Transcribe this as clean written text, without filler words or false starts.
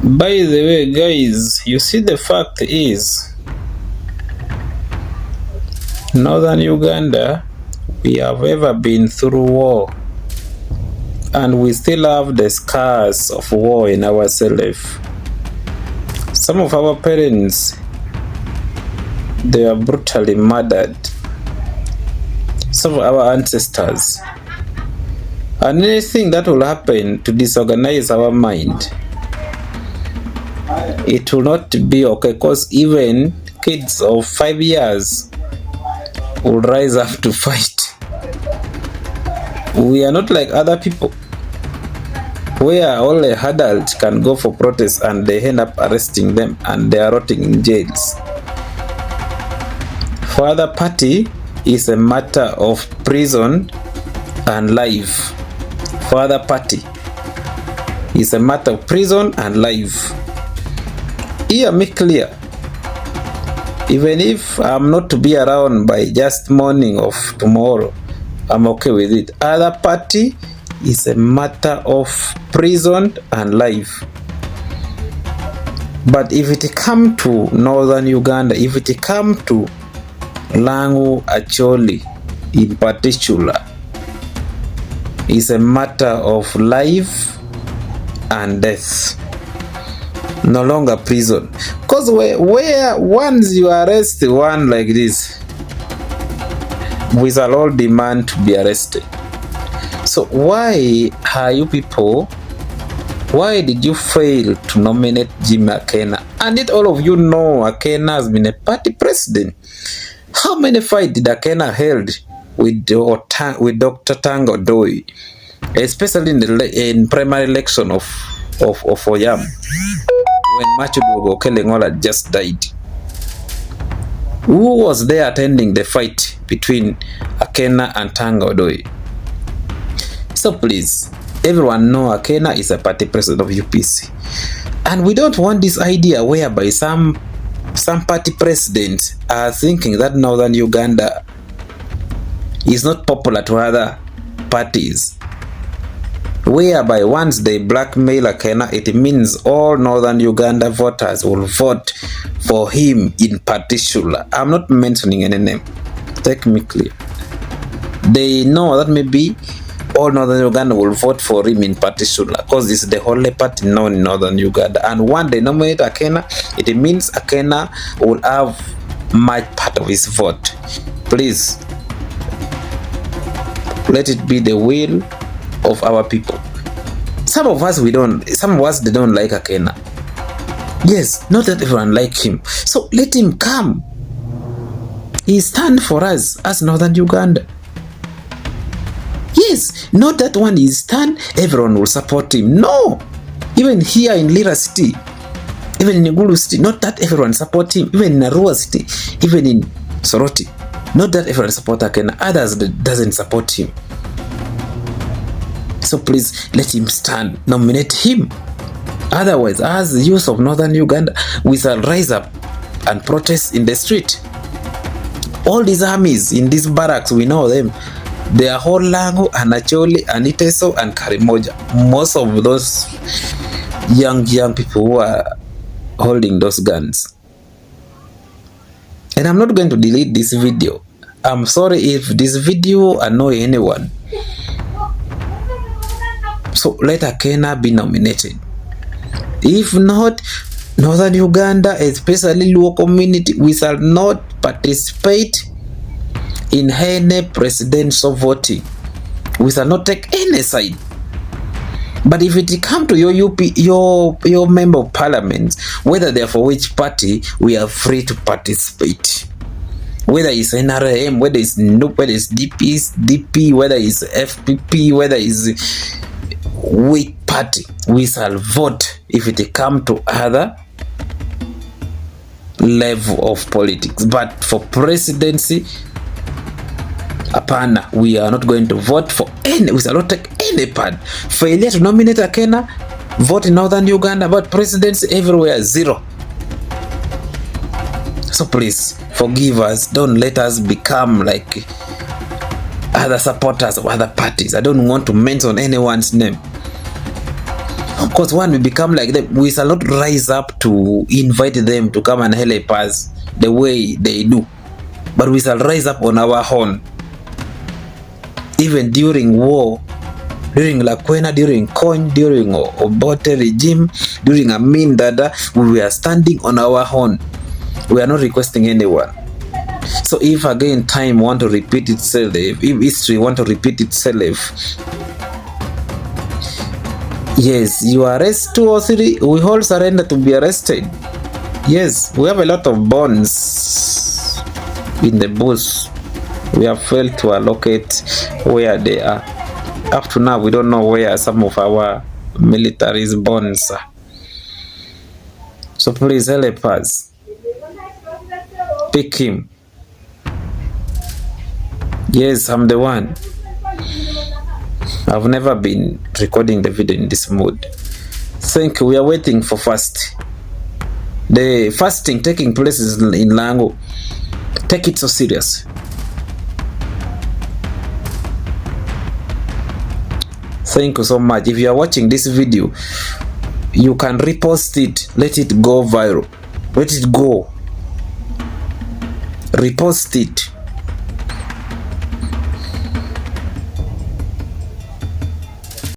By the way, guys, you see, the fact is, Northern Uganda, we have ever been through war, and we still have the scars of war in ourselves. Some of our parents, they were brutally murdered. Some of our ancestors. And anything that will happen to disorganize our mind, it will not be okay, because even kids of 5 years will rise up to fight. We are not like other people, where only adults can go for protests and they end up arresting them and they are rotting in jails. For other party, is a matter of prison and life. For other party, is a matter of prison and life. Hear me clear. Even if I'm not to be around by just morning of tomorrow, I'm okay with it. Other party is a matter of prison and life. But if it come to Northern Uganda, if it come to Langu Acholi in particular, is a matter of life and death, no longer prison. Because where once you arrest one like this, we shall all demand to be arrested. So why are you people, why did you fail to nominate Jim Akena? And it all of you know Akena has been a party president. How many fights did Akena held with Dr. Tango Doi, especially in primary election of Oyam, when Machudogo Kelengola just died? Who was there attending the fight between Akena and Tango Doi? So please, everyone know Akena is a party president of UPC. And we don't want this idea whereby some party presidents are thinking that Northern Uganda is not popular to other parties, whereby once they blackmail Akena, it means all Northern Uganda voters will vote for him in particular. I'm not mentioning any name, take me clear. They know that maybe all Northern Uganda will vote for him in particular, because this is the only party known in Northern Uganda. And when they nominate Akena, it means Akena will have much part of his vote. Please, let it be the will of our people. Some of us, they don't like Akena. Yes, not that everyone like him. So let him come. He stand for us as Northern Uganda. Yes, not that one is stand, everyone will support him. No. Even here in Lira City, even in Ngulu City, not that everyone support him. Even in Arua City, even in Soroti, not that everyone support Akena. Others that doesn't support him. So please, let him stand. Nominate him. Otherwise, as the youth of Northern Uganda, we shall rise up and protest in the street. All these armies in these barracks, we know them. They are all Langu and Acholi and Iteso and Karimoja. Most of those young people who are holding those guns. And I'm not going to delete this video. I'm sorry if this video annoy anyone. So let Akena be nominated. If not, Northern Uganda, especially Luo community, we shall not participate in any presidential voting. We shall not take any side. But if it come to your member of parliament, whether they are for which party, we are free to participate. Whether it's NRM, whether it's NUP, whether it's DP, whether it's FPP, whether it's which party, we shall vote if it come to other level of politics. But for presidency, apana, we are not going to vote for any, we shall not take any part. Failure to nominate Akena, vote in Northern Uganda, but presidency everywhere, zero. So please, forgive us. Don't let us become like other supporters of other parties. I don't want to mention anyone's name. Of course, when we become like them, we shall not rise up to invite them to come and help us the way they do, but we shall rise up on our own. Even during war, during Lakwena, during Kony, during Obote regime, during Amin Dada, we were standing on our own. We are not requesting anyone. So if again time want to repeat itself, if history want to repeat itself, yes, you arrest 2 or 3, we all surrender to be arrested. Yes, we have a lot of bonds in the bush. We have failed to allocate where they are. Up to now, we don't know where some of our military's bonds are. So please help us. Pick him. Yes, I'm the one. I've never been recording the video in this mood. Think we are waiting for fast. The fasting taking place in Lango. Take it so serious. Thank you so much. If you are watching this video, you can repost it. Let it go viral. Let it go. Repost it.